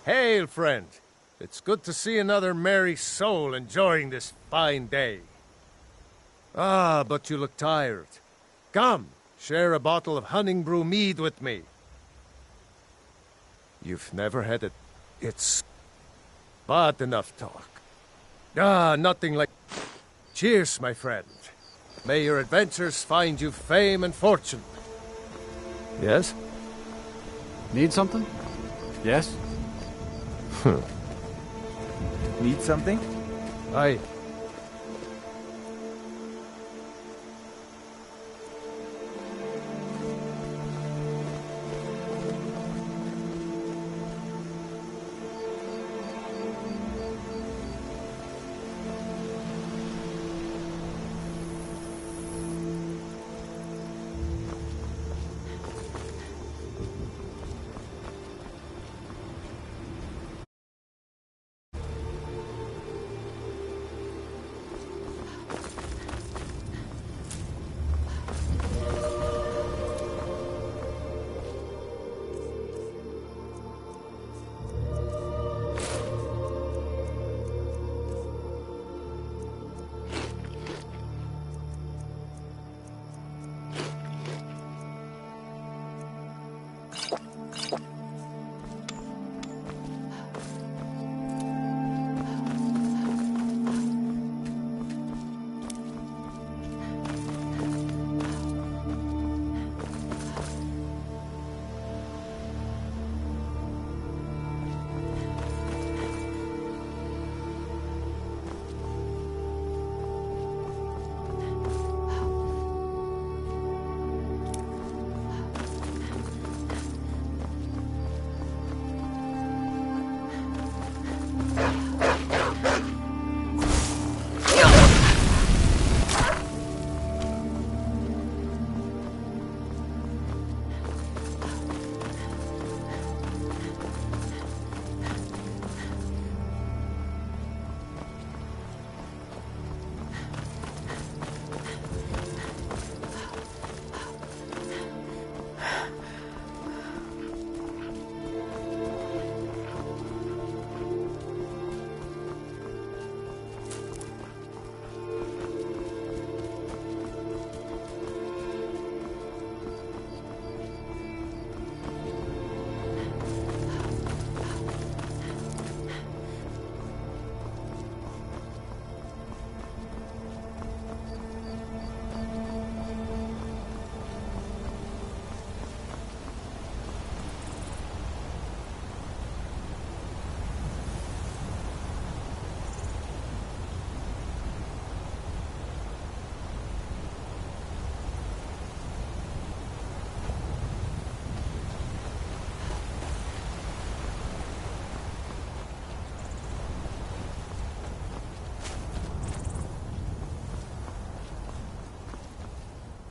Hail, friend. It's good to see another merry soul enjoying this fine day. Ah, but you look tired. Come, share a bottle of Honningbrew mead with me. You've never had it. It's... but enough talk. Ah, nothing like... Cheers, my friend. May your adventures find you fame and fortune. Yes? Need something? Yes? Need something? Aye.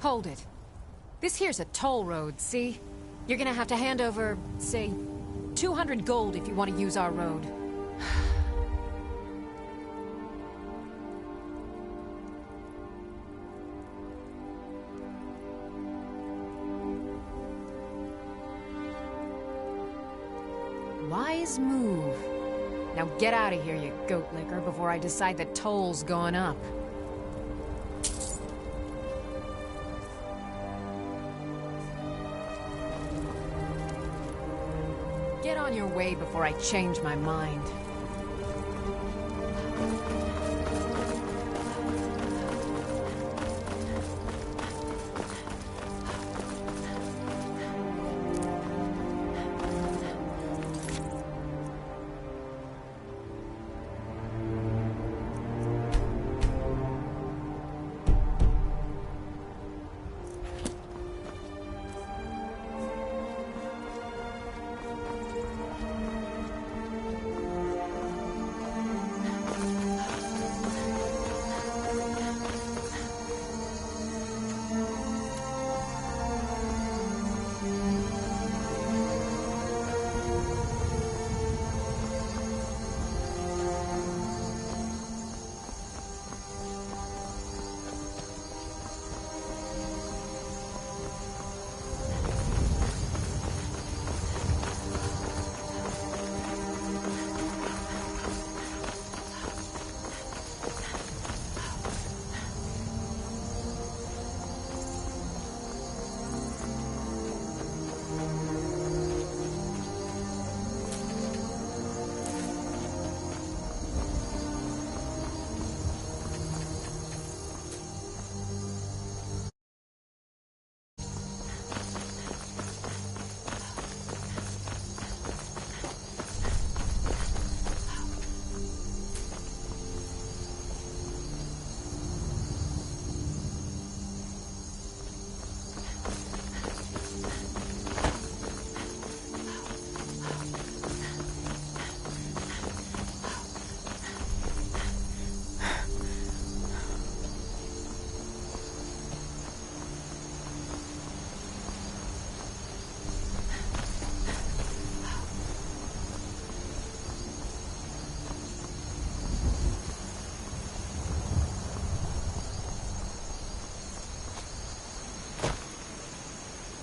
Hold it. This here's a toll road, see? You're gonna have to hand over, say, 200 gold if you want to use our road. Wise move. Now get out of here, you goat licker, before I decide the toll's going up. Get on your way before I change my mind.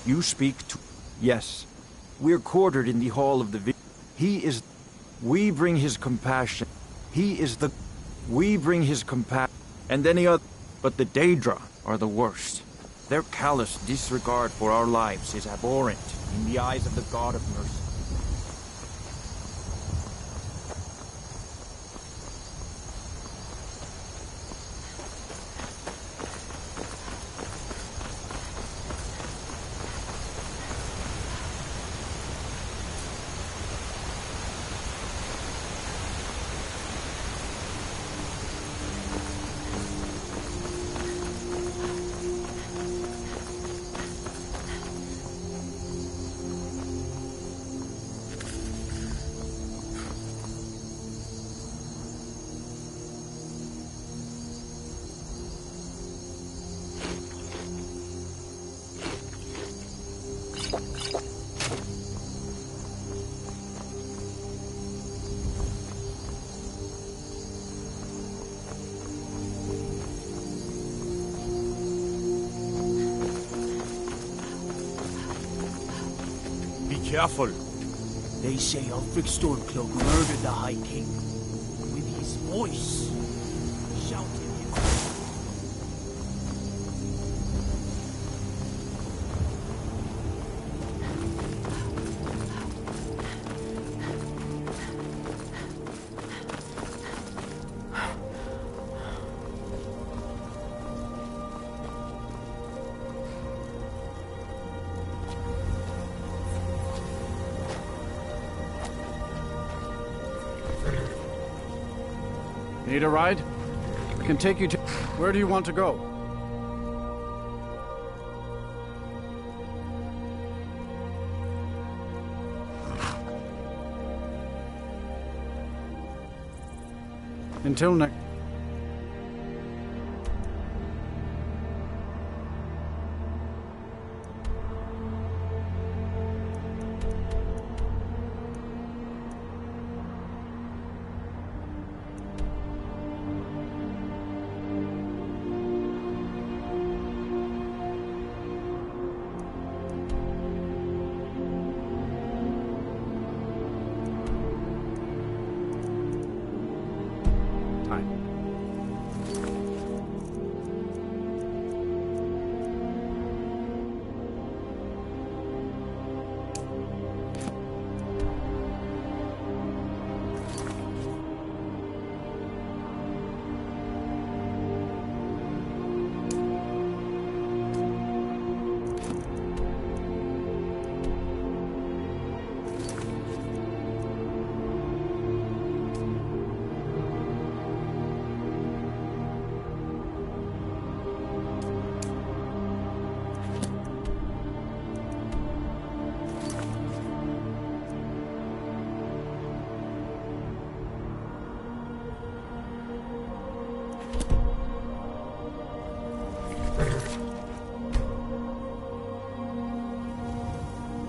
You speak to... Yes. We're quartered in the hall of the... He is... We bring his compassion. He is the... We bring his compassion. And any other... But the Daedra are the worst. Their callous disregard for our lives is abhorrent in the eyes of the God of mercy. Careful. They say Ulfric Stormcloak murdered the High King. With his voice. Shouted his... Need a ride? I can take you to... Where do you want to go? Until next...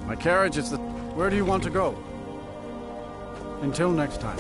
My carriage is the... Where do you want to go? Until next time.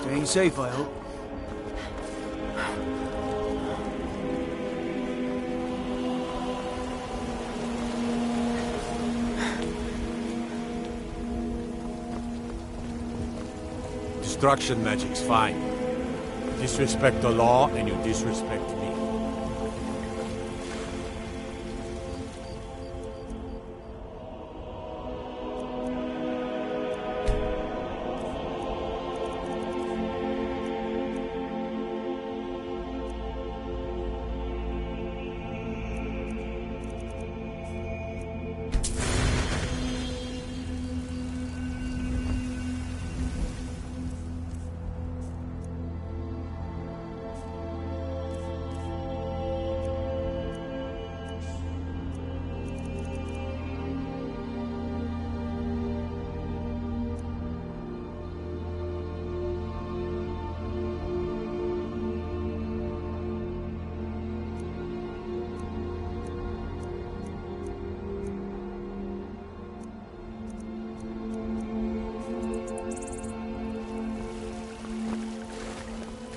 Staying safe, I hope. destruction magic's fine. You disrespect the law, and you disrespect me.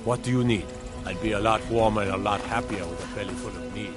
What do you need? I'd be a lot warmer and a lot happier with a belly full of meat.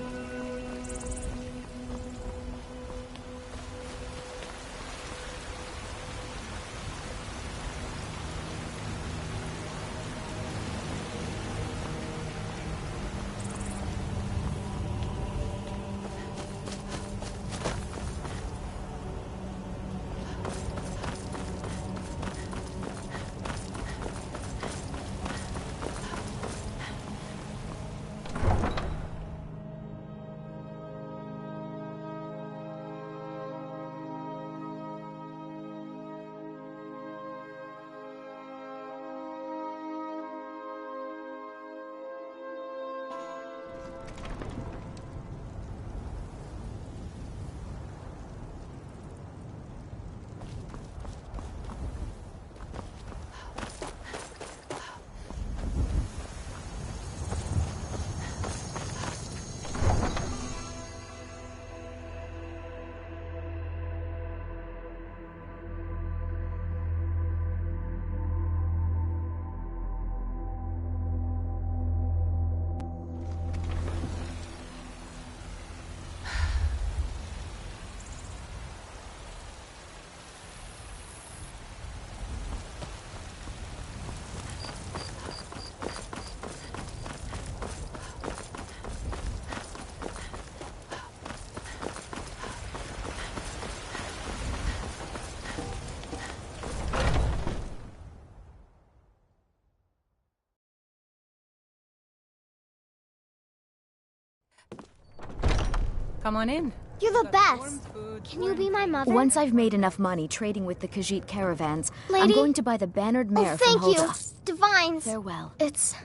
Come on in. You're the best. Can you be my mother? Once I've made enough money trading with the Khajiit caravans, Lady? I'm going to buy the bannered mare from thank you. Hoda. Divines. Farewell. It's...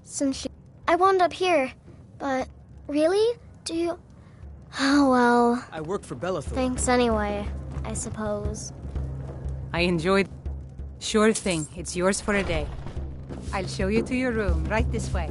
since I wound up here, but... really? Do you... Oh, well... I work for Bellathor. Thanks anyway, I suppose. I enjoyed... Sure thing. It's yours for a day. I'll show you to your room, right this way.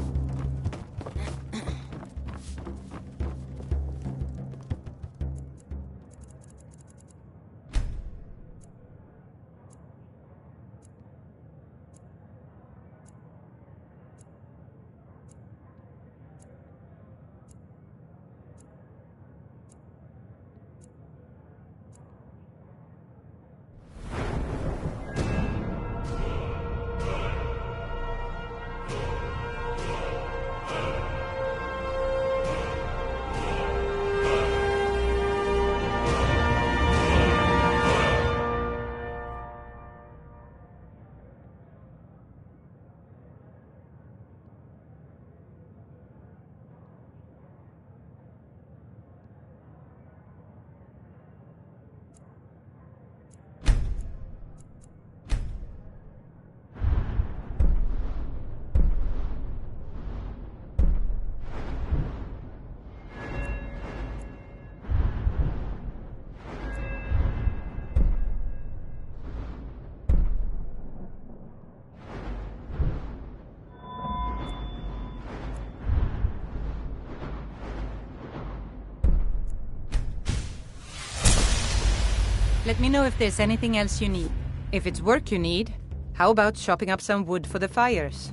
Let me know if there's anything else you need. If it's work you need, how about chopping up some wood for the fires?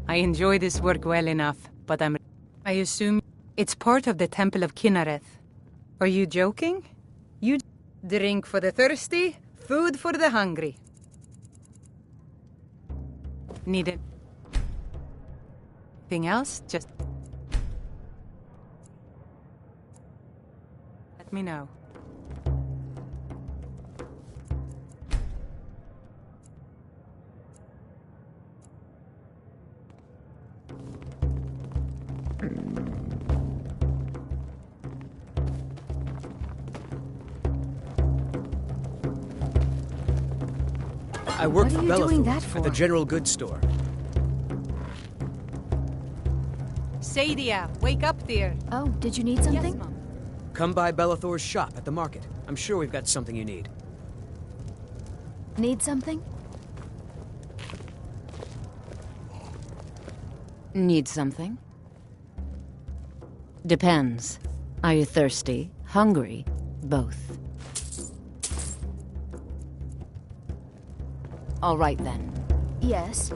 I enjoy this work well enough, but I assume it's part of the Temple of Kinnareth. Are you joking? You drink for the thirsty, food for the hungry. Need it? Anything else? Just let me know. I work for What are you doing that Bellathor for? at the general goods store. Sadia, wake up there. Oh, did you need something? Yes, Mom. Come by Bellathor's shop at the market. I'm sure we've got something you need. Need something? Need something? Depends. Are you thirsty? Hungry? Both. All right then. Yes.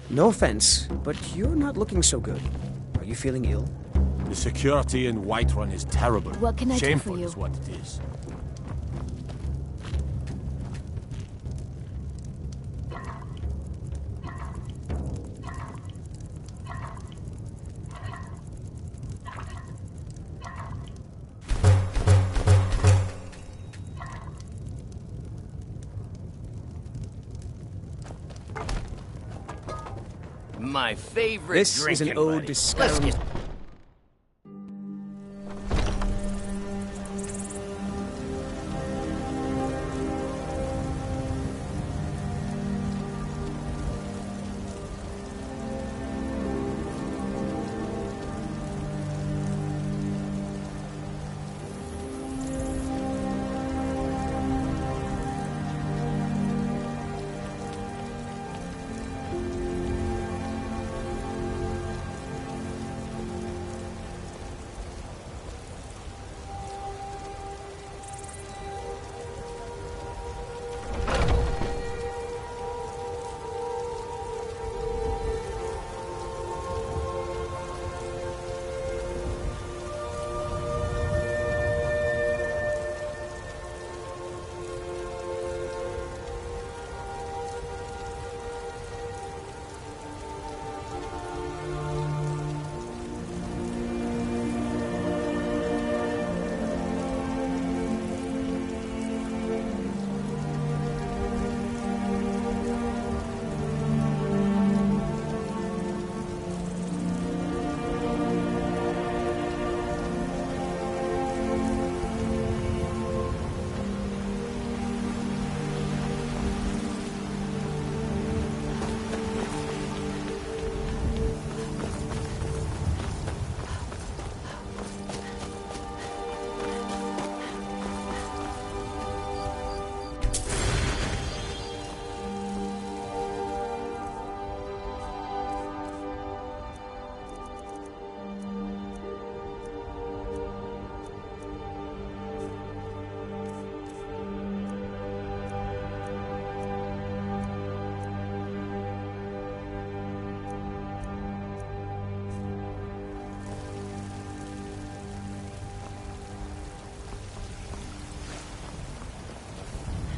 No offense, but you're not looking so good. Are you feeling ill? The security in Whiterun is terrible. What can I do for Shameful you? is what it is. My favorite This is an drinking ode buddy. to Let's Skyrim. get...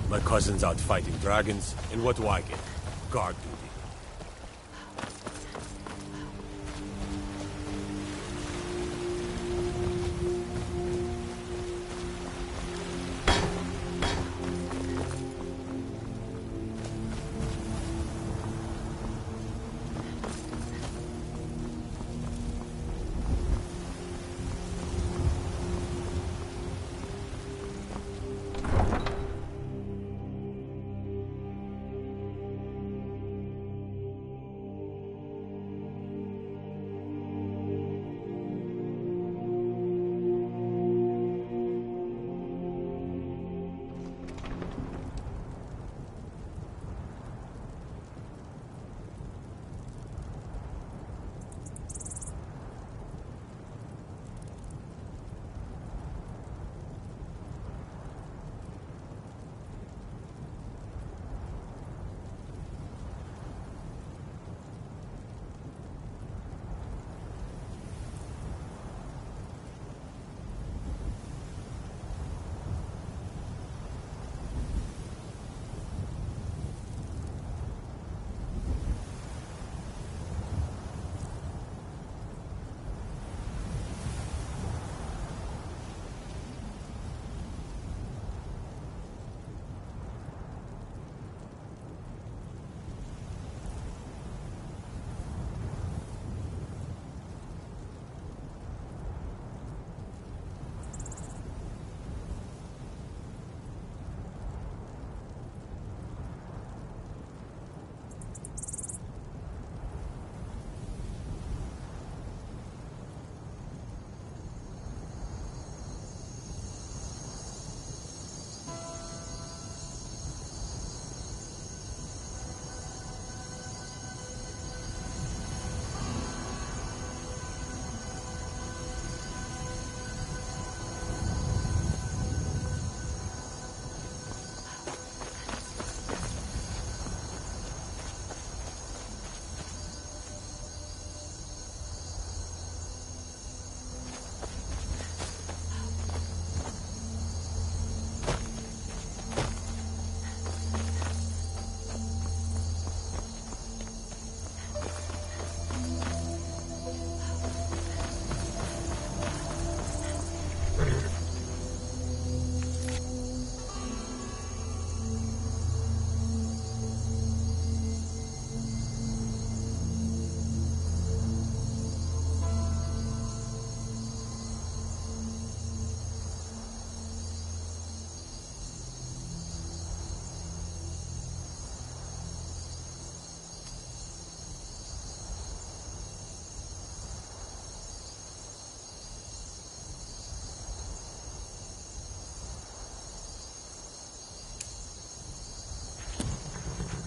My cousin's out fighting dragons, and what do I get? Guard duty.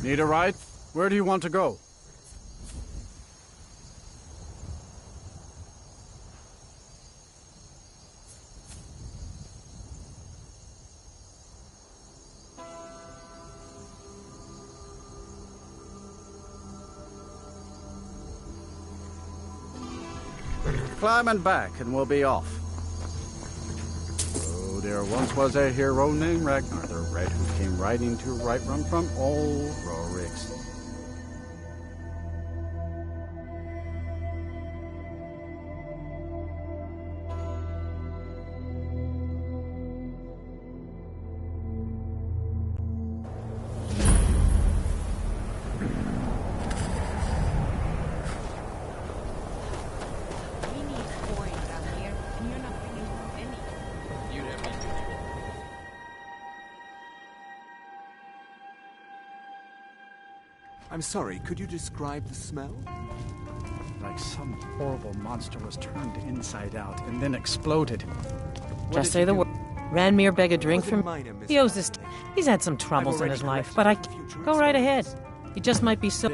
Need a ride? Where do you want to go? Climbing back and we'll be off. Oh, there once was a hero named Ragnar the Red who came riding to right run from old Rorik's. I'm sorry, could you describe the smell? Like some horrible monster was turned inside out and then exploded. Just say the word. Ranmir beg a drink from me? He owes this. He's had some troubles in his life, but I. Go right ahead. He just might be so.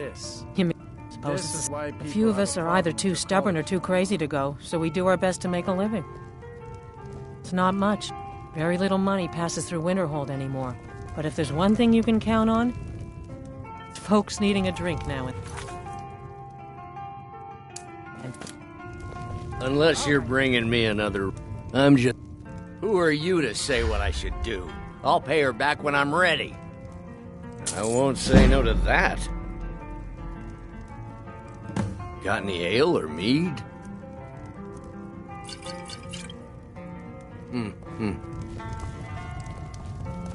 Suppose a few of us are either too stubborn or too crazy to go, so we do our best to make a living. It's not much. Very little money passes through Winterhold anymore. But if there's one thing you can count on, it's folks needing a drink now and. Unless you're bringing me another... I'm just... Who are you to say what I should do? I'll pay her back when I'm ready. I won't say no to that. Got any ale or mead?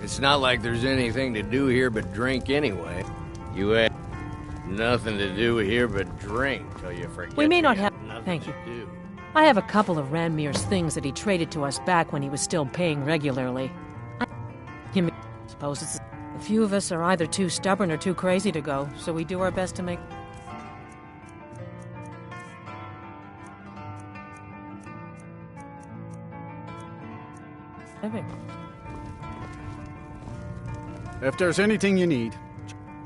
It's not like there's anything to do here but drink anyway. You had nothing to do here but drink till you forget. We may not have... nothing Thank you. to do. I have a couple of Ranmir's things that he traded to us back when he was still paying regularly. Suppose it's... A few of us are either too stubborn or too crazy to go, so we do our best to make... living. If there's anything you need,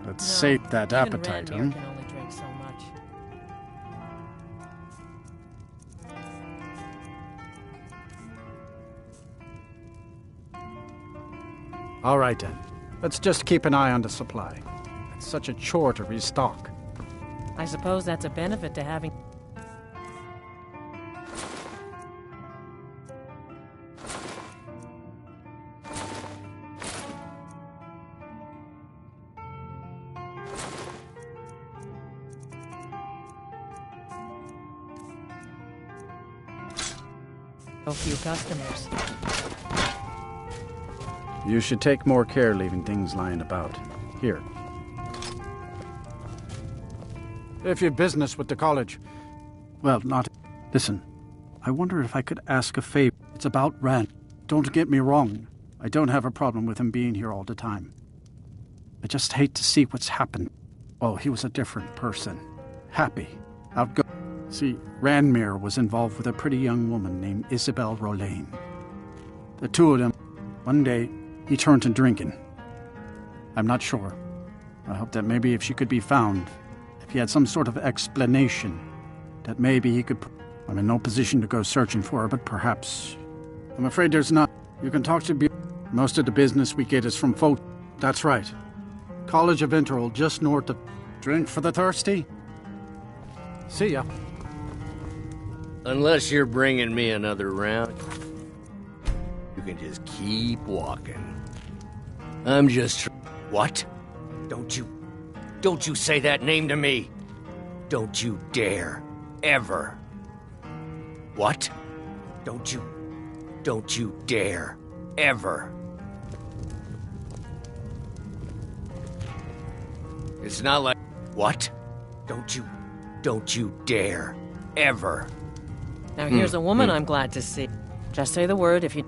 let's sate that even appetite, Ranmir huh? can only drink so much. All right, then. Let's just keep an eye on the supply. It's such a chore to restock. I suppose that's a benefit to having... a few customers. You should take more care leaving things lying about. Here. If you've business with the college... Well, not... Listen, I wonder if I could ask a favor. It's about Rand. Don't get me wrong. I don't have a problem with him being here all the time. I just hate to see what's happened. Oh, he was a different person. Happy. Outgoing. See, Ranmir was involved with a pretty young woman named Isabel Rolaine. The two of them, one day, he turned to drinking. I'm not sure. I hope that maybe if she could be found, if he had some sort of explanation, that maybe he could... I'm in no position to go searching for her, but perhaps... I'm afraid there's not. You can talk to... Most of the business we get is from folk... That's right. College of Winterhold, just north of... Drink for the thirsty? See ya. Unless you're bringing me another round, you can just keep walking. I'm just... What? Don't you say that name to me. Don't you dare. Ever. What? Don't you dare. Ever. It's not like... What? Don't you dare. Ever. Now here's a woman I'm glad to see. Just say the word if you...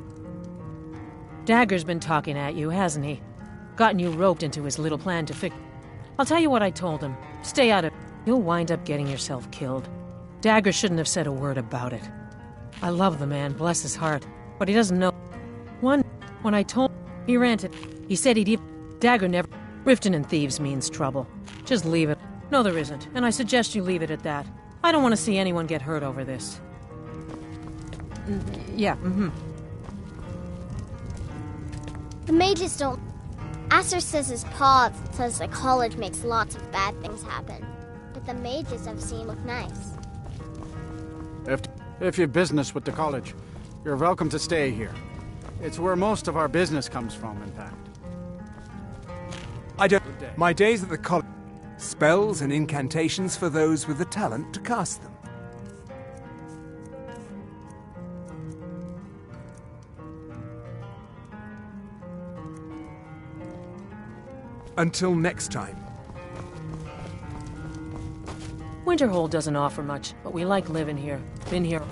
Dagger's been talking at you, hasn't he? Gotten you roped into his little plan to fix... I'll tell you what I told him. Stay out of... You'll wind up getting yourself killed. Dagger shouldn't have said a word about it. I love the man, bless his heart. But he doesn't know... When I told him, he ranted. He said he'd even... Dagger never... Rifting and thieves means trouble. Just leave it. No, there isn't, and I suggest you leave it at that. I don't want to see anyone get hurt over this. Yeah, The mages don't... Aster says his pa says the college makes lots of bad things happen. But the mages I've seen look nice. If you've business with the college, you're welcome to stay here. It's where most of our business comes from, in fact. I don't... My days at the college... Spells and incantations for those with the talent to cast them. Until next time. Winterhold doesn't offer much, but we like living here. Been here.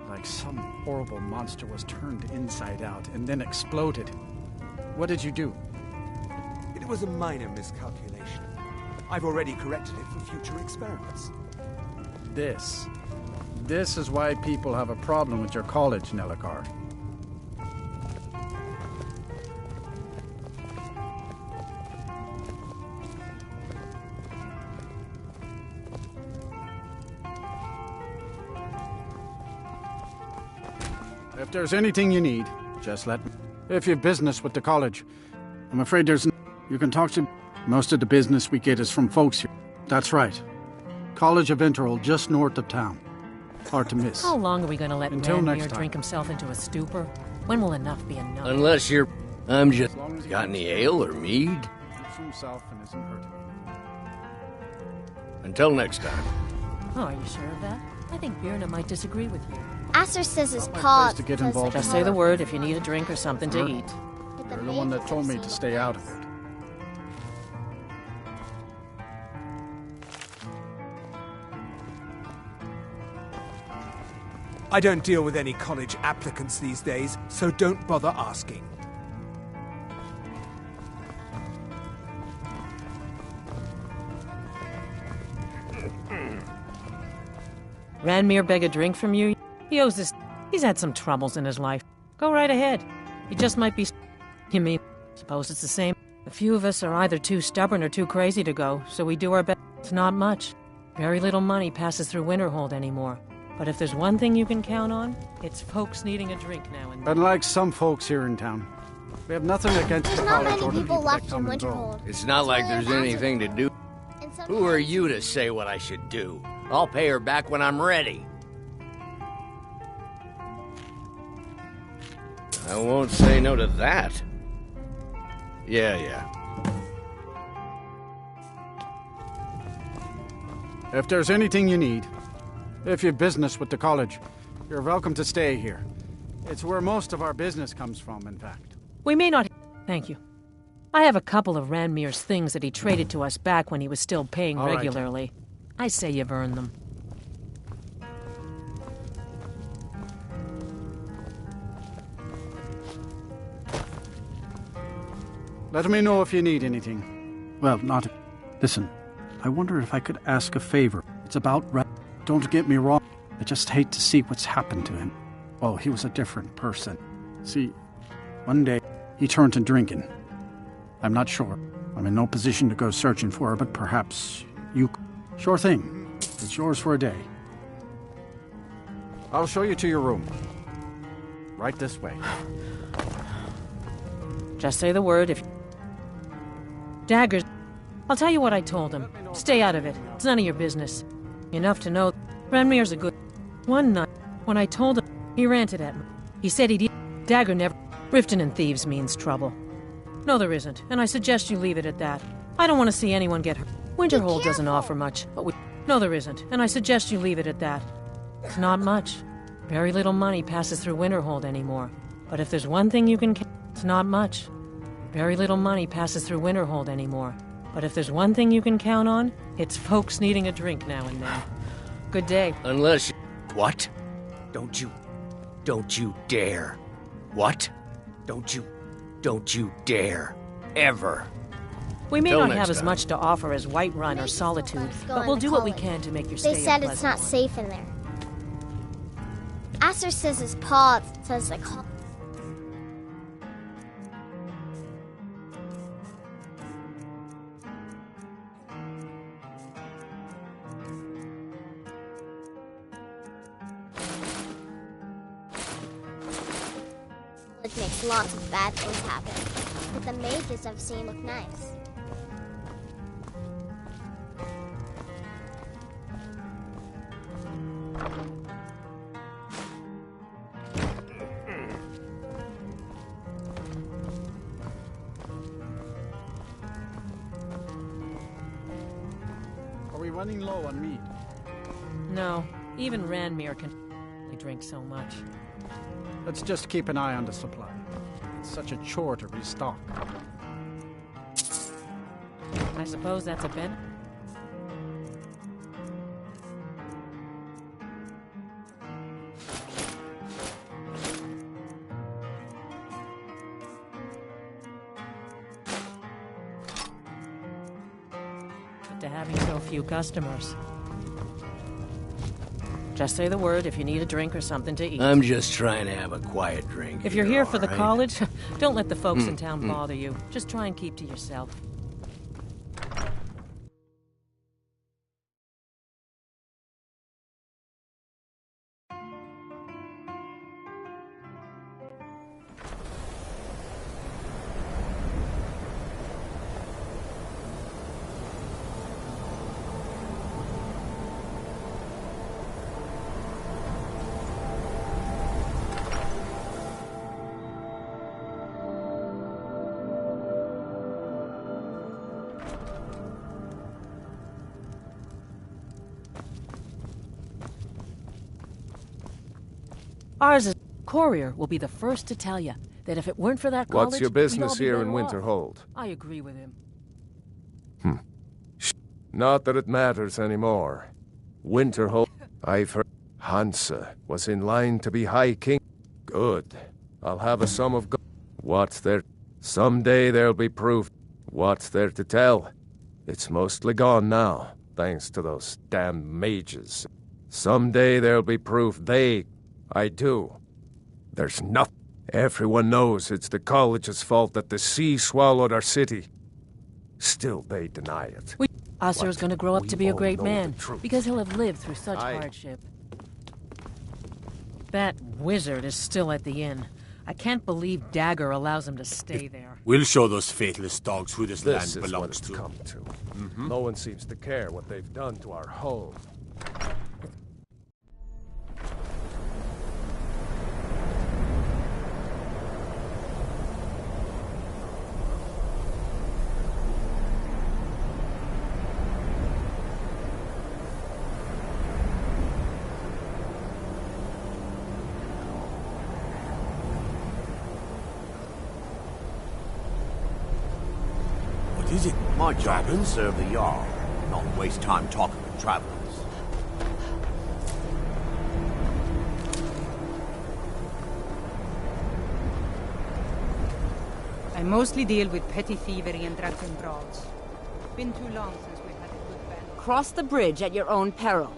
Like some horrible monster was turned inside out and then exploded. What did you do? It was a minor miscalculation. I've already corrected it for future experiments. This is why people have a problem with your college, Nelligar. If there's anything you need, just let me. If you've business with the college, I'm afraid you can talk to... Most of the business we get is from folks here. That's right. College of Winterhold, just north of town. Hard to miss. How long are we going to let Until next Ranmir time. drink himself into a stupor? When will enough be enough? Unless you're... I'm just... Got any ale or mead? Keeps to himself and isn't hurting anyone. Until next time. Oh, are you sure of that? I think Birna might disagree with you. Aster says his pa to get says involved the Just say the college- word if you need a drink or something to eat. but You're the one that mages told I've me seen to look stay out of nice. it. I don't deal with any college applicants these days, so don't bother asking. Ranmir beg a drink from you? He owes this... He's had some troubles in his life. Go right ahead. He just might be... You mean... Suppose it's the same. A few of us are either too stubborn or too crazy to go, so we do our best. It's not much. Very little money passes through Winterhold anymore. But if there's one thing you can count on, it's folks needing a drink now and then. Unlike some folks here in town, we have nothing against There's the not college many or the people people that left in come and go. Winterhold. It's not like That's there's why anything to do. And Who are sometimes- you to say what I should do? I'll pay her back when I'm ready. I won't say no to that. Yeah. If there's anything you need, if you've business with the college, you're welcome to stay here. It's where most of our business comes from, in fact. We may not... Thank you. I have a couple of Ranmir's things that he traded to us back when he was still paying All right. regularly. I say you've earned them. Let me know if you need anything. Well, not... Listen, I wonder if I could ask a favor. It's about... Don't get me wrong. I just hate to see what's happened to him. Oh, he was a different person. See, one day, he turned to drinking. I'm not sure. I'm in no position to go searching for her, but perhaps you... Sure thing. It's yours for a day. I'll show you to your room. Right this way. Just say the word if... Daggers. I'll tell you what I told him. Stay out of it. It's none of your business. Enough to know Ranmir's a good... One night, when I told him, he ranted at me. He said he'd... Dagger never... Rifting and thieves means trouble. No, there isn't, and I suggest you leave it at that. I don't want to see anyone get hurt. Winterhold doesn't offer much, but we... No, there isn't, and I suggest you leave it at that. It's not much. Very little money passes through Winterhold anymore. But if there's one thing you can... It's not much. Very little money passes through Winterhold anymore. But if there's one thing you can count on, it's folks needing a drink now and then. Good day. Unless you... What? Don't you dare. What? Don't you dare. Ever. We may Till not next have as time. much to offer as Whiterun or Solitude, but we'll do what we can to make your stay They said a it's pleasant not one. safe in there. Aster says his paw says the college. It makes lots of bad things happen, but the mages I've seen look nice. Are we running low on meat? No, even Ranmir can only drink so much. Let's just keep an eye on the supply. It's such a chore to restock. I suppose that's a benefit. To having so few customers. Just say the word if you need a drink or something to eat. I'm just trying to have a quiet drink. If you're here for the all right? college, don't let the folks in town bother you. Just try and keep to yourself. Ours is courier will be the first to tell you that if it weren't for that college, What's your we'd all business be here better in off. Winterhold? I agree with him. Not that it matters anymore. Winterhold, I've heard Hansa was in line to be High King. Good. I'll have a sum of gold. What's there? Someday there'll be proof. What's there to tell? It's mostly gone now, thanks to those damned mages. Someday there'll be proof I do. There's nothing. Everyone knows it's the college's fault that the sea swallowed our city. Still, they deny it. Asser's going to grow up to be a great man, truth. because he'll have lived through such hardship. That wizard is still at the inn. I can't believe Dagger allows him to stay there. We'll show those faithless dogs who this This land is what belongs it's to. come to. No one seems to care what they've done to our home. What is it? My job is to serve the Jarl, not waste time talking with travelers. I mostly deal with petty thievery and drunken brawls. Been too long since we've had a good band. Cross the bridge at your own peril.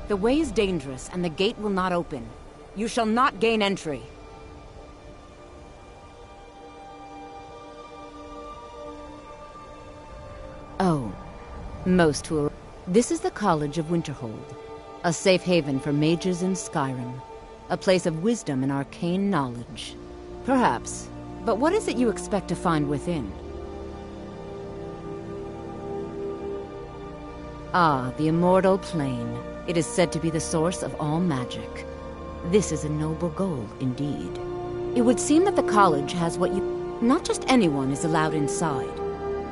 The way is dangerous, and the gate will not open. You shall not gain entry. Oh, most will. This is the College of Winterhold, a safe haven for mages in Skyrim, a place of wisdom and arcane knowledge. Perhaps, but what is it you expect to find within? Ah, the immortal plane. It is said to be the source of all magic. This is a noble goal, indeed. It would seem that the college has what you... Not just anyone is allowed inside.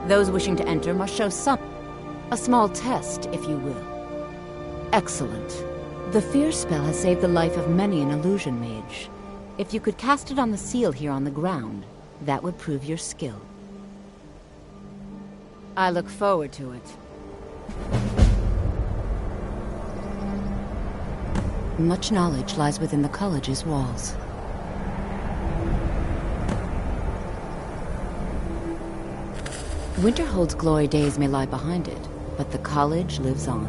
Those wishing to enter must show some... A small test, if you will. Excellent. The fear spell has saved the life of many an illusion mage. If you could cast it on the seal here on the ground, that would prove your skill. I look forward to it. Much knowledge lies within the college's walls. Winterhold's glory days may lie behind it, but the college lives on.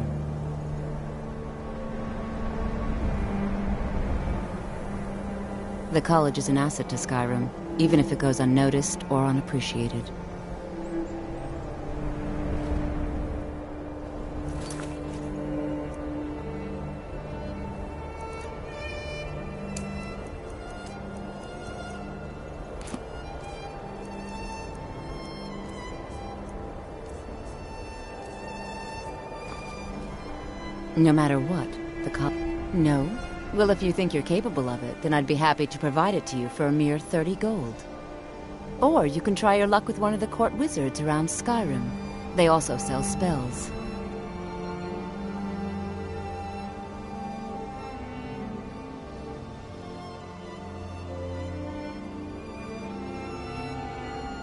The college is an asset to Skyrim, even if it goes unnoticed or unappreciated. No matter what, No? Well, if you think you're capable of it, then I'd be happy to provide it to you for a mere 30 gold. Or you can try your luck with one of the court wizards around Skyrim. They also sell spells.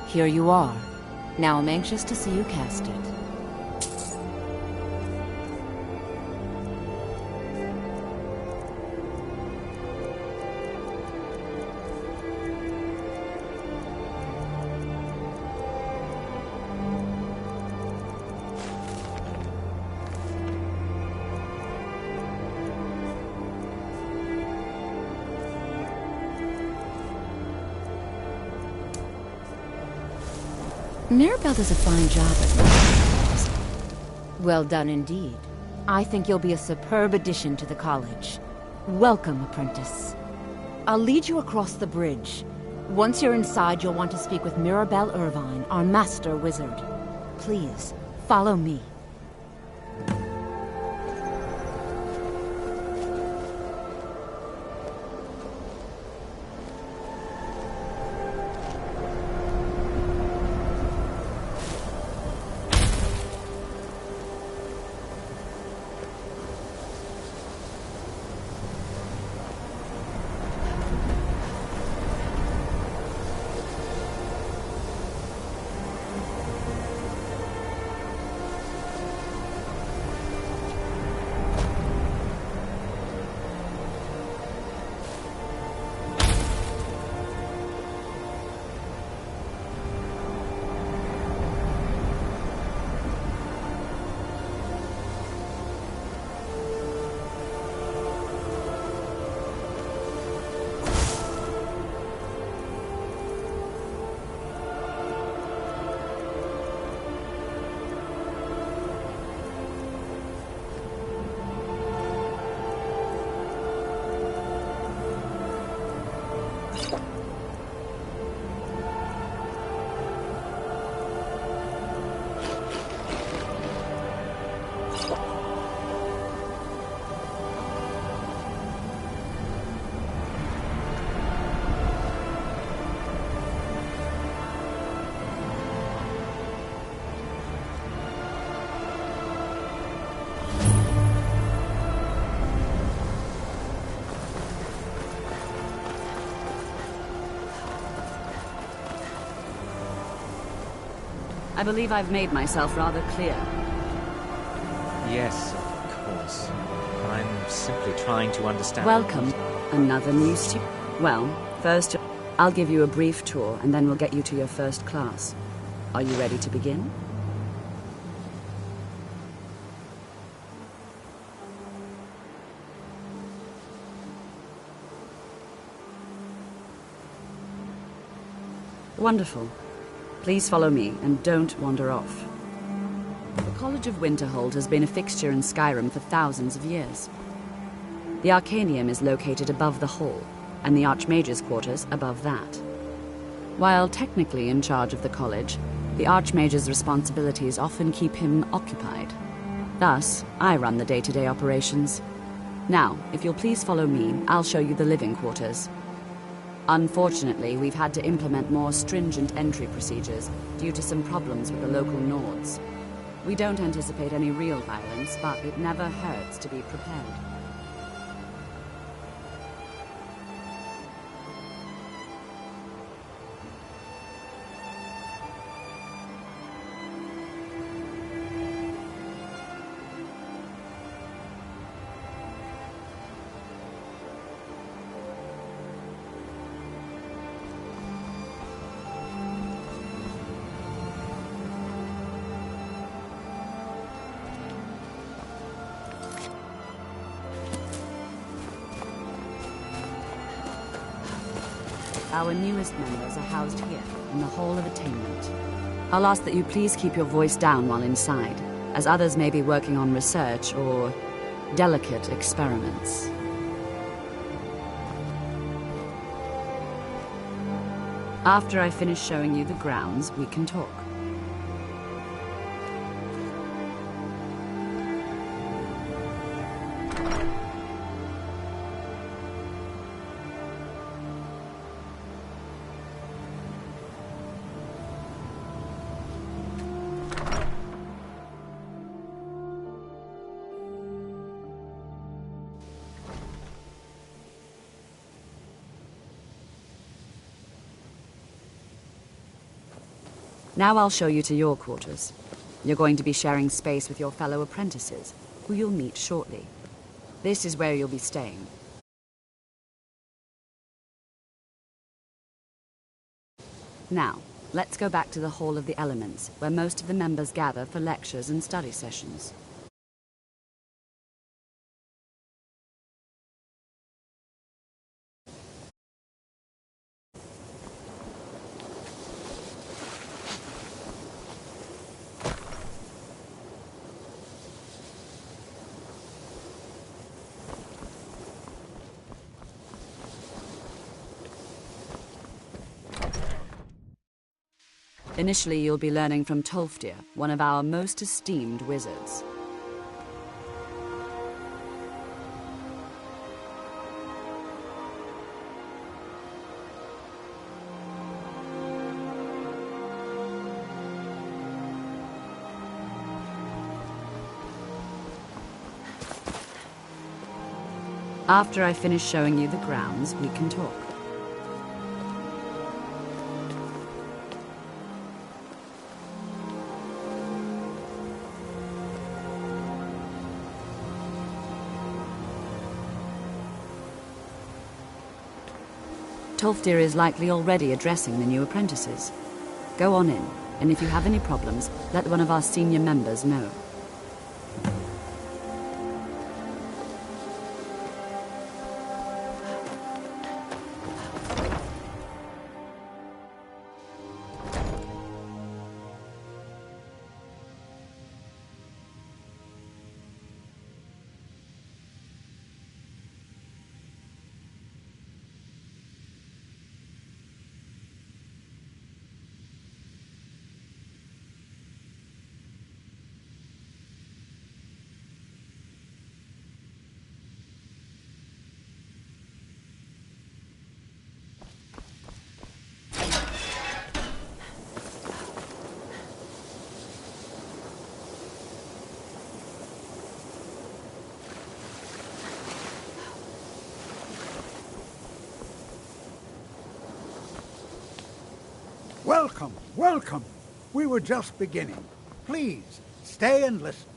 Here you are. Now I'm anxious to see you cast it. Mirabelle does a fine job at this. Well done indeed. I think you'll be a superb addition to the college. Welcome, apprentice. I'll lead you across the bridge. Once you're inside, you'll want to speak with Mirabelle Irvine, our master wizard. Please, follow me. I believe I've made myself rather clear. Yes, of course. I'm simply trying to understand... Welcome. Another new student. Well, first, I'll give you a brief tour, and then we'll get you to your first class. Are you ready to begin? Wonderful. Please follow me, and don't wander off. The College of Winterhold has been a fixture in Skyrim for thousands of years. The Arcanium is located above the hall, and the Archmage's quarters above that. While technically in charge of the college, the Archmage's responsibilities often keep him occupied. Thus, I run the day-to-day operations. Now, if you'll please follow me, I'll show you the living quarters. Unfortunately, we've had to implement more stringent entry procedures due to some problems with the local Nords. We don't anticipate any real violence, but it never hurts to be prepared. Our newest members are housed here, in the Hall of Attainment. I'll ask that you please keep your voice down while inside, as others may be working on research or delicate experiments. After I finish showing you the grounds, we can talk. Now I'll show you to your quarters. You're going to be sharing space with your fellow apprentices, who you'll meet shortly. This is where you'll be staying. Now, let's go back to the Hall of the Elements, where most of the members gather for lectures and study sessions. Initially, you'll be learning from Tolfdir, one of our most esteemed wizards. After I finish showing you the grounds, we can talk. Tolfdir is likely already addressing the new apprentices. Go on in, and if you have any problems, let one of our senior members know. Welcome, welcome. We were just beginning. Please, stay and listen.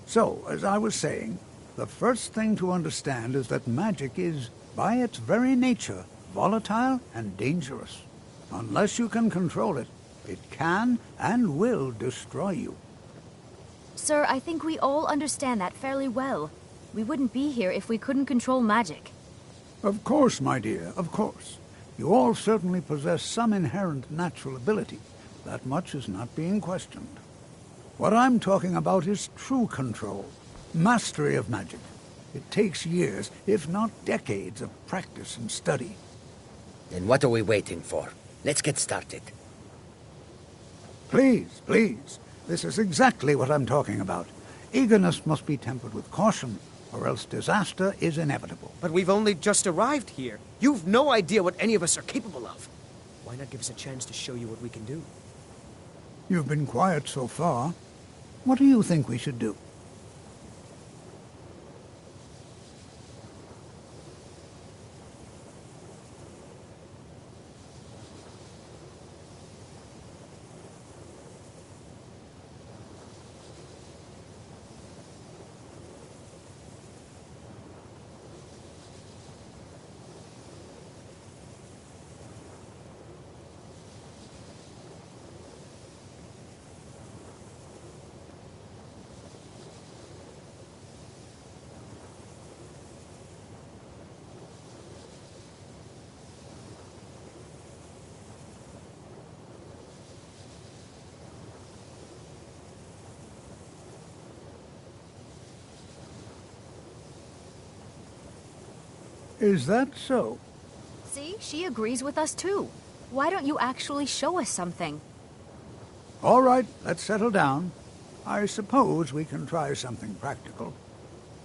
So, as I was saying, the first thing to understand is that magic is, by its very nature, volatile and dangerous. Unless you can control it, it can and will destroy you. Sir, I think we all understand that fairly well. We wouldn't be here if we couldn't control magic. Of course, my dear, of course. You all certainly possess some inherent natural ability. That much is not being questioned. What I'm talking about is true control, mastery of magic. It takes years, if not decades, of practice and study. Then what are we waiting for? Let's get started. Please, please. This is exactly what I'm talking about. Eagerness must be tempered with caution, or else disaster is inevitable. But we've only just arrived here. You've no idea what any of us are capable of. Why not give us a chance to show you what we can do? You've been quiet so far. What do you think we should do? Is that so? See, she agrees with us too. Why don't you actually show us something? All right, let's settle down. I suppose we can try something practical.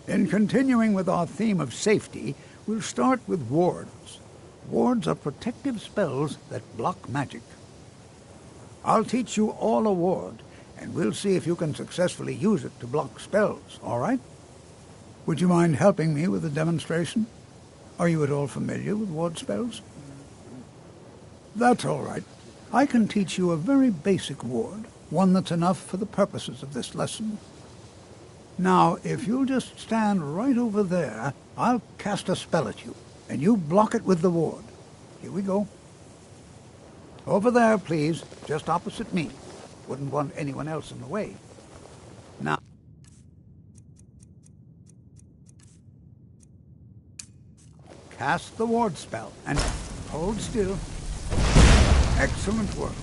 In continuing with our theme of safety, we'll start with wards. Wards are protective spells that block magic. I'll teach you all a ward, and we'll see if you can successfully use it to block spells, all right? Would you mind helping me with a demonstration? Are you at all familiar with ward spells? That's all right. I can teach you a very basic ward, one that's enough for the purposes of this lesson. Now, if you'll just stand right over there, I'll cast a spell at you, and you block it with the ward. Here we go. Over there, please, just opposite me. Wouldn't want anyone else in the way. Now, cast the ward spell, and hold still. Excellent work.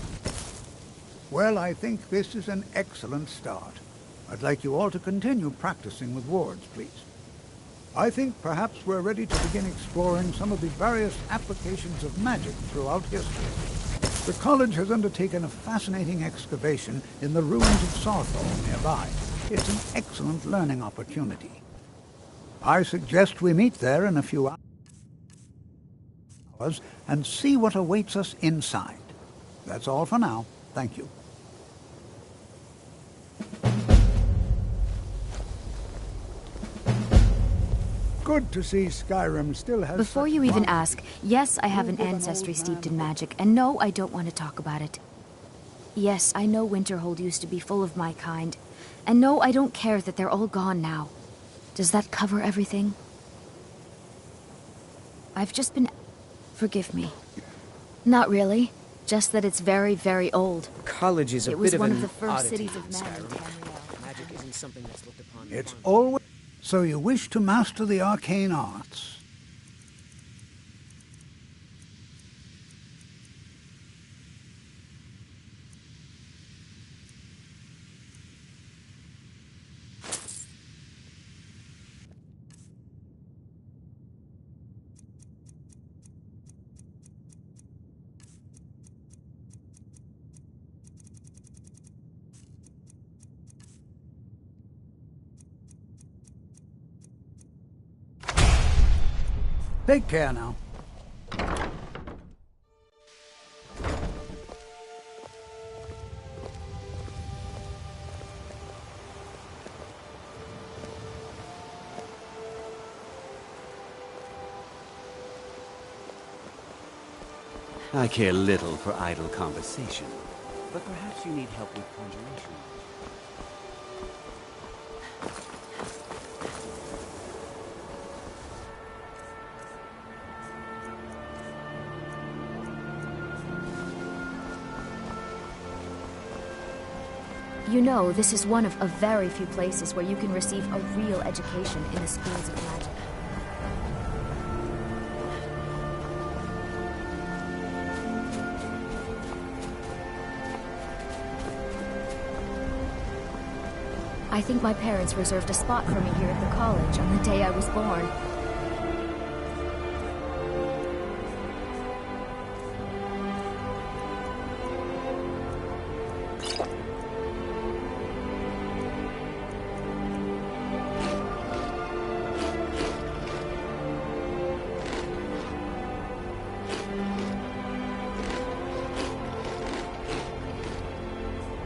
Well, I think this is an excellent start. I'd like you all to continue practicing with wards, please. I think perhaps we're ready to begin exploring some of the various applications of magic throughout history. The college has undertaken a fascinating excavation in the ruins of Sarthor nearby. It's an excellent learning opportunity. I suggest we meet there in a few hours and see what awaits us inside. That's all for now. Thank you. Good to see Skyrim still has... Before you even ask, yes, I have an ancestry steeped in magic, and no, I don't want to talk about it. Yes, I know Winterhold used to be full of my kind, and no, I don't care that they're all gone now. Does that cover everything? I've just been... Forgive me. Not really. Just that it's very, very old. College is a bit of an It was one of the first oddity cities of in magic. Skyrim. Magic isn't something that's looked upon. It's always... So you wish to master the arcane arts? Take care now. I care little for idle conversation, but perhaps you need help with conjuration. You know, this is one of a very few places where you can receive a real education in the schools of magic. I think my parents reserved a spot for me here at the college on the day I was born.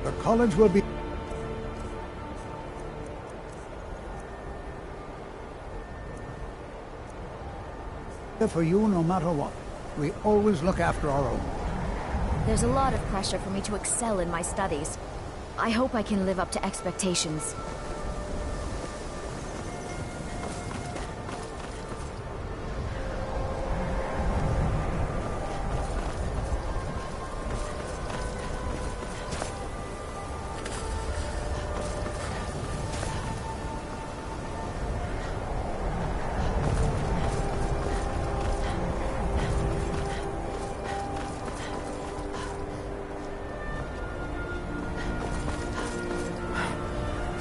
The college will be... for you no matter what. We always look after our own. There's a lot of pressure for me to excel in my studies. I hope I can live up to expectations.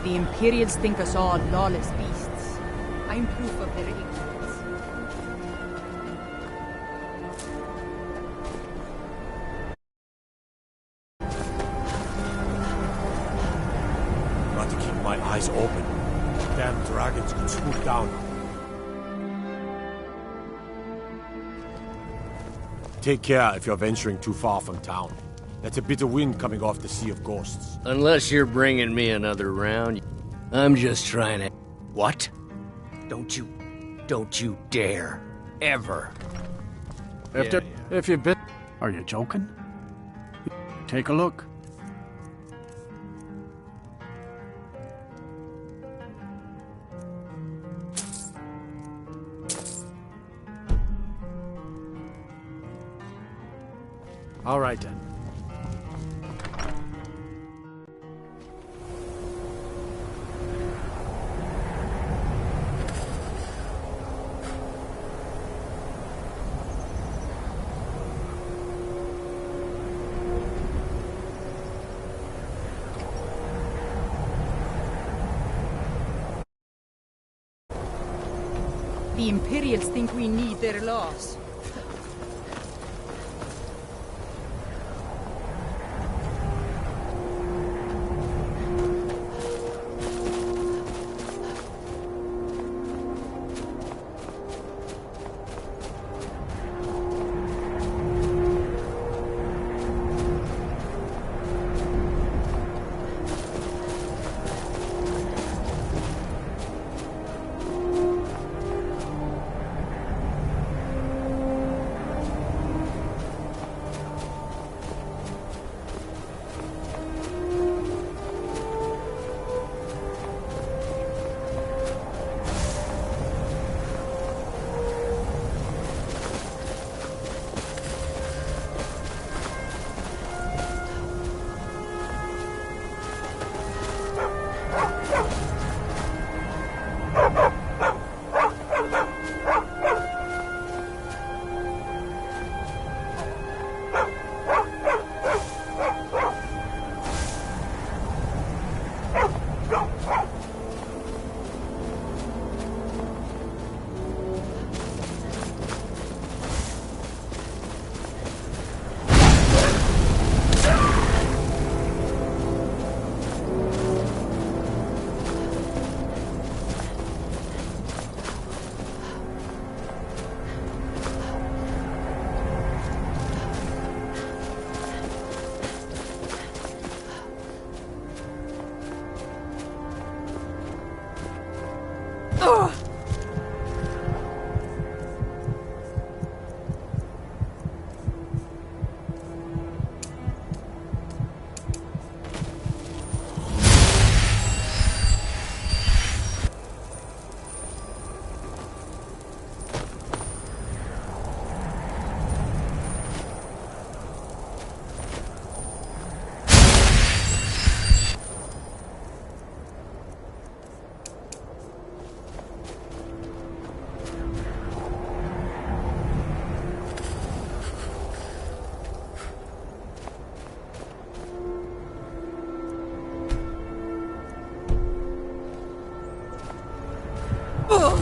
The Imperials think us all lawless beasts. I'm proof of their ignorance. Got to keep my eyes open. Damn dragons can swoop down. Take care if you're venturing too far from town. That's a bitter wind coming off the Sea of Ghosts. Unless you're bringing me another round, I'm just trying to... What? Don't you dare. Ever. If you've been... Are you joking? Take a look. All right, then. The Imperials think we need their laws.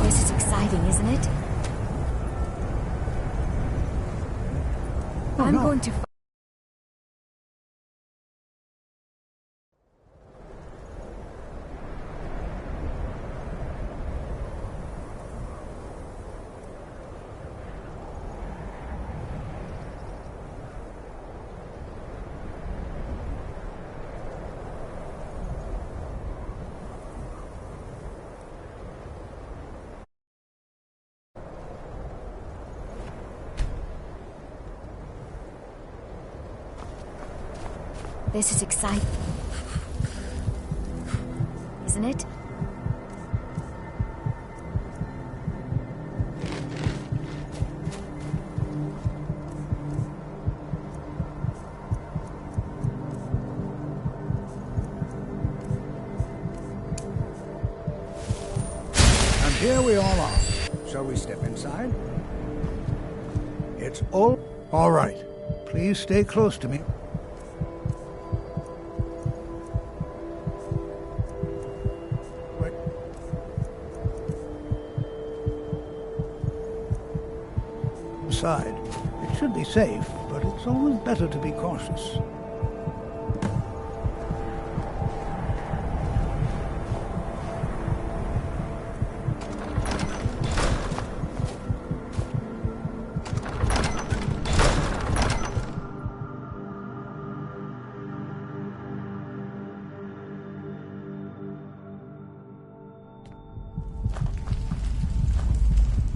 This is exciting, isn't it? I'm going to... This is exciting, isn't it? And here we all are. Shall we step inside? It's all right. Please stay close to me. Side. It should be safe, but it's always better to be cautious.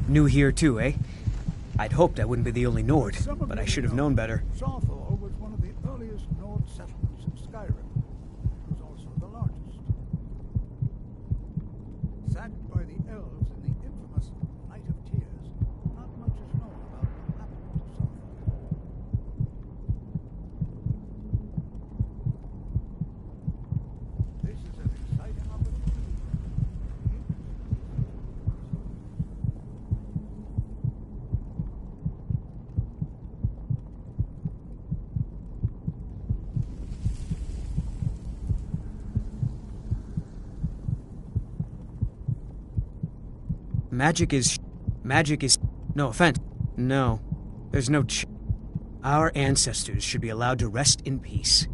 New here too, eh? I'd hoped I wouldn't be the only Nord, but I should have known better. Southall was one of the earliest Nord settlements in Skyrim. It was also the largest. Sacked by the elves in the infamous Night of Tears, not much is known about what happened to Southall. This is an exciting opportunity. Magic is... No offense. No. There's no Our ancestors should be allowed to rest in peace.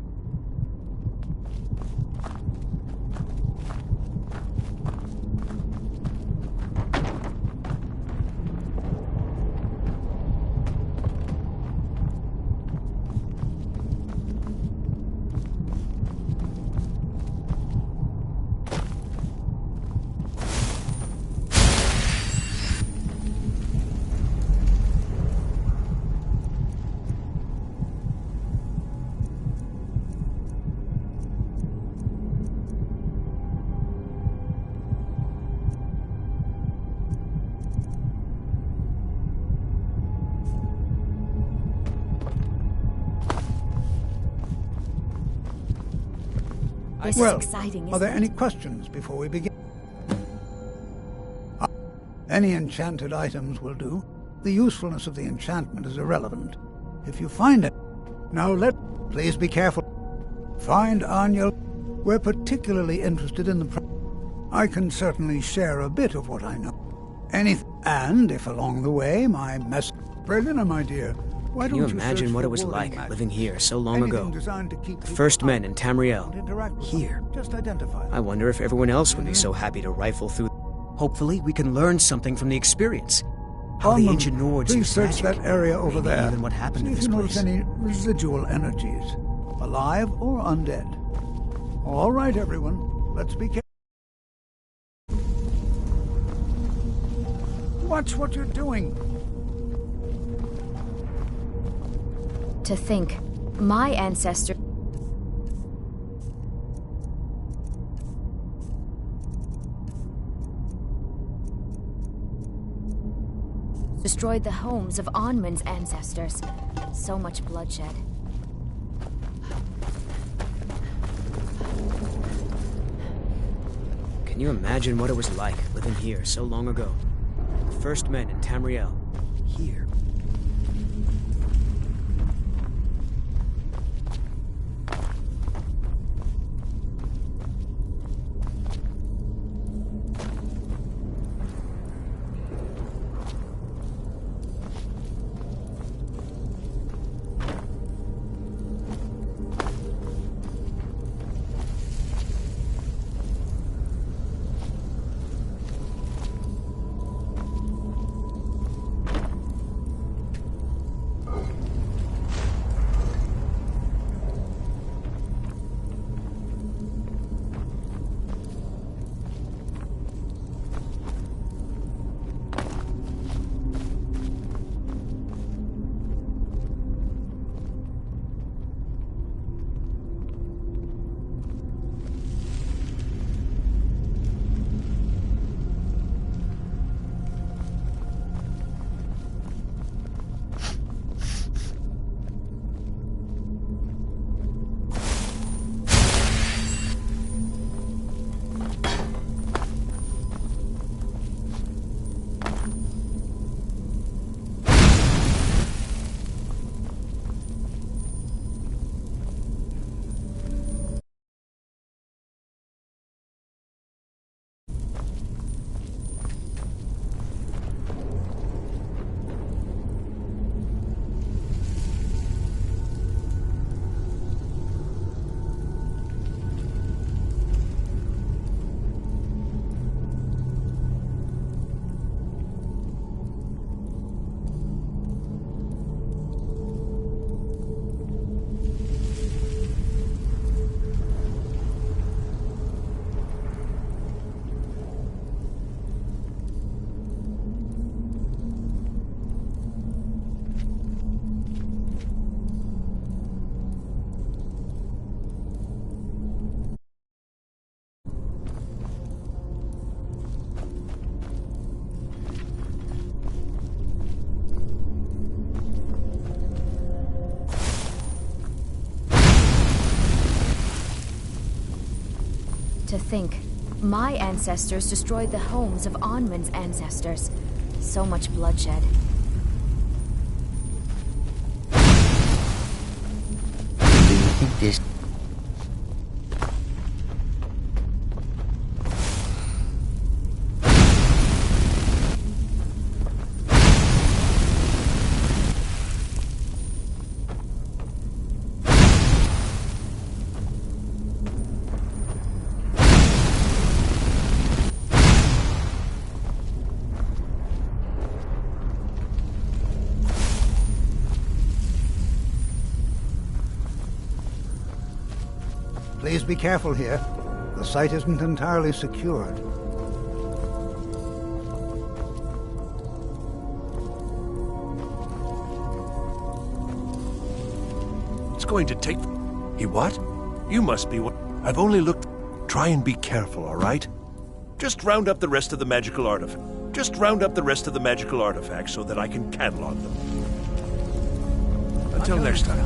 This Well, is exciting, are there isn't any questions before we begin? Any enchanted items will do. The usefulness of the enchantment is irrelevant. If you find it... Now please be careful. Find Anya. We're particularly interested in the... I can certainly share a bit of what I know. And if along the way my mess... Berliner, my dear, why Can you don't you imagine search what for it was warding like magic? living here so long Anything ago? designed to keep The people first out. men in Tamriel. Don't interact with Here. them. Just identify them. I wonder if everyone else would be so happy to rifle through... Hopefully, we can learn something from the experience. How the ancient Nords Please used search magic. that area over Maybe there. even what happened See to if this you notice place. any residual energies, alive or undead. All right, everyone. Let's be careful. Watch what you're doing. To think, my ancestor... destroyed the homes of Onmund's ancestors. So much bloodshed. Can you imagine what it was like living here so long ago? The first men in Tamriel. Here. To think, my ancestors destroyed the homes of Onwin's ancestors. So much bloodshed. Do you think this... Please be careful here. The site isn't entirely secured. It's going to take... He what? You must be what... I've only looked... Try and be careful, all right? Just round up the rest of the magical artifacts. Just round up the rest of the magical artifacts so that I can catalog them. Until next time.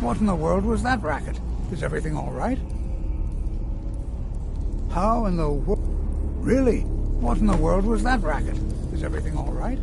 What in the world was that racket? Is everything all right? How in the world... Really? What in the world was that racket? Is everything all right?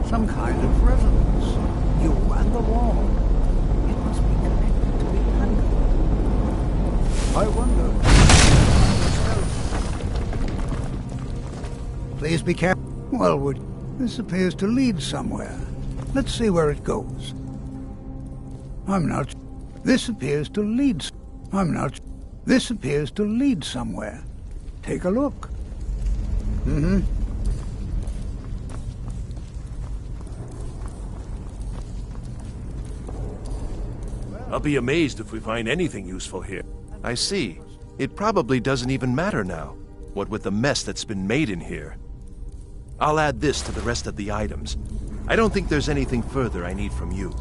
Some kind of resonance. You and the wall. It must be connected to the angle. I wonder. Please be careful. Well, this appears to lead somewhere. Let's see where it goes. I'm not... This appears to lead... I'm not... This appears to lead somewhere. Take a look. Mm-hmm. I'll be amazed if we find anything useful here. I see. It probably doesn't even matter now, what with the mess that's been made in here. I'll add this to the rest of the items. I don't think there's anything further I need from you.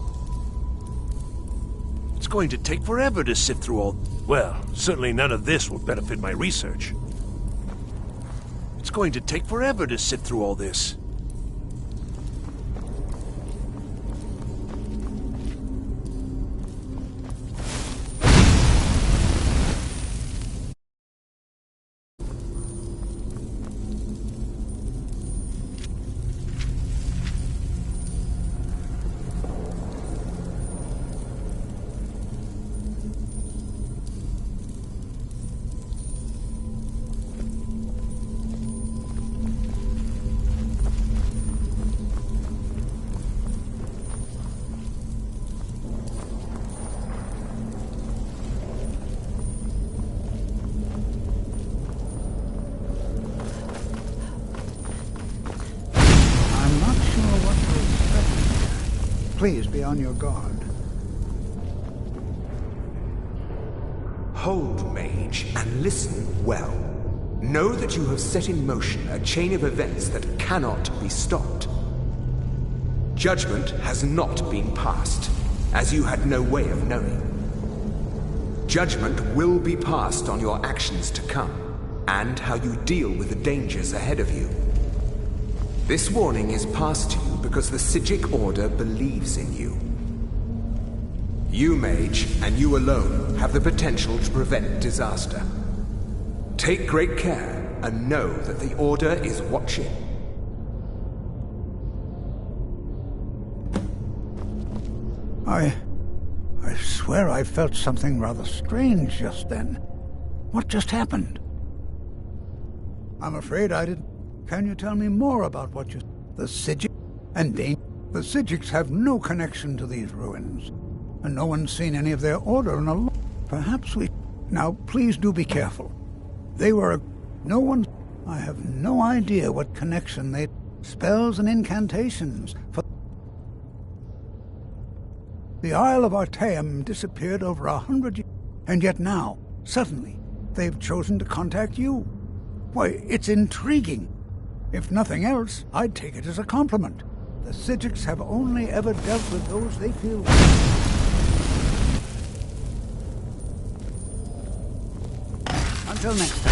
It's going to take forever to sift through all... Well, certainly none of this will benefit my research. It's going to take forever to sift through all this. Please be on your guard. Hold, mage, and listen well. Know that you have set in motion a chain of events that cannot be stopped. Judgment has not been passed, as you had no way of knowing. Judgment will be passed on your actions to come, and how you deal with the dangers ahead of you. This warning is passed to you because the Psijic Order believes in you. You, Mage, and you alone, have the potential to prevent disaster. Take great care, and know that the Order is watching. I swear I felt something rather strange just then. What just happened? I'm afraid I didn't... Can you tell me more about what you... The Psijic and Dane... The Psijics have no connection to these ruins, and no one's seen any of their order in a long... Perhaps we... Now, please do be careful. They were a... No one... I have no idea what connection they... Spells and incantations for... The Isle of Artaeum disappeared over 100 years, and yet now, suddenly, they've chosen to contact you. Why, it's intriguing. If nothing else, I'd take it as a compliment. The Psijics have only ever dealt with those they feel... Until next time.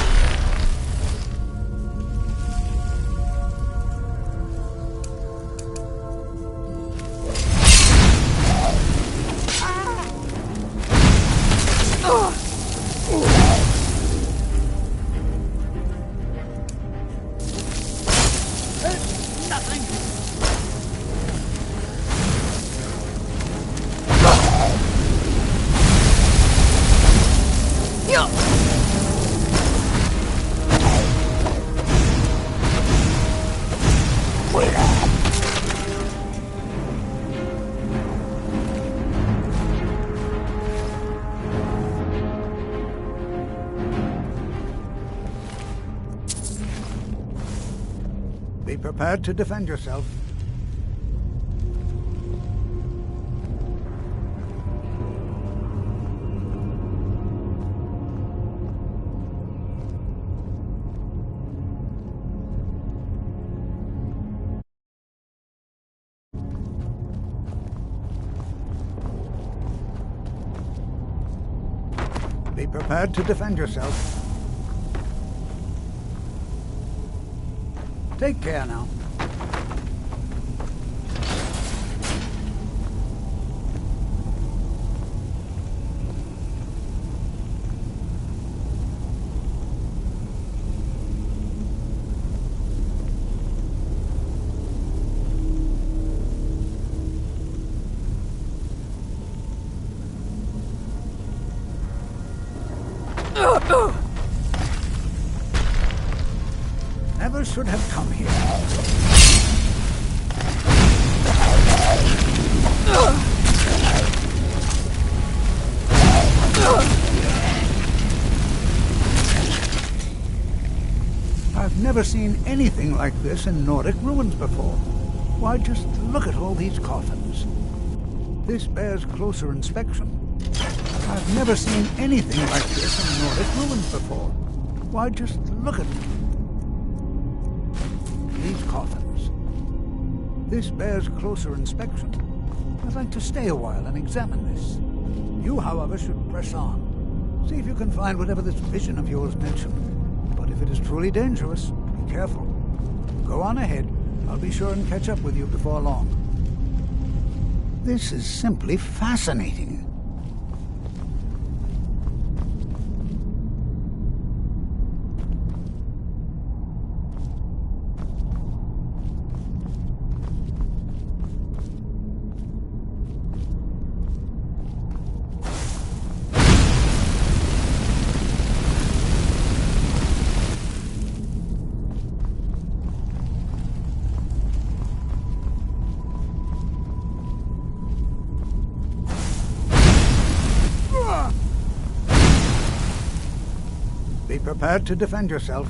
Be prepared to defend yourself. Be prepared to defend yourself. Take care now. Never should have come here. I've never seen anything like this in Nordic ruins before. Why, just look at all these coffins. This bears closer inspection. I've never seen anything like this in Nordic ruins before. Why, just look at these coffins. This bears closer inspection. I'd like to stay a while and examine this. You, however, should press on. See if you can find whatever this vision of yours mentioned. But if it is truly dangerous, be careful. Go on ahead. I'll be sure and catch up with you before long. This is simply fascinating. Be prepared to defend yourself.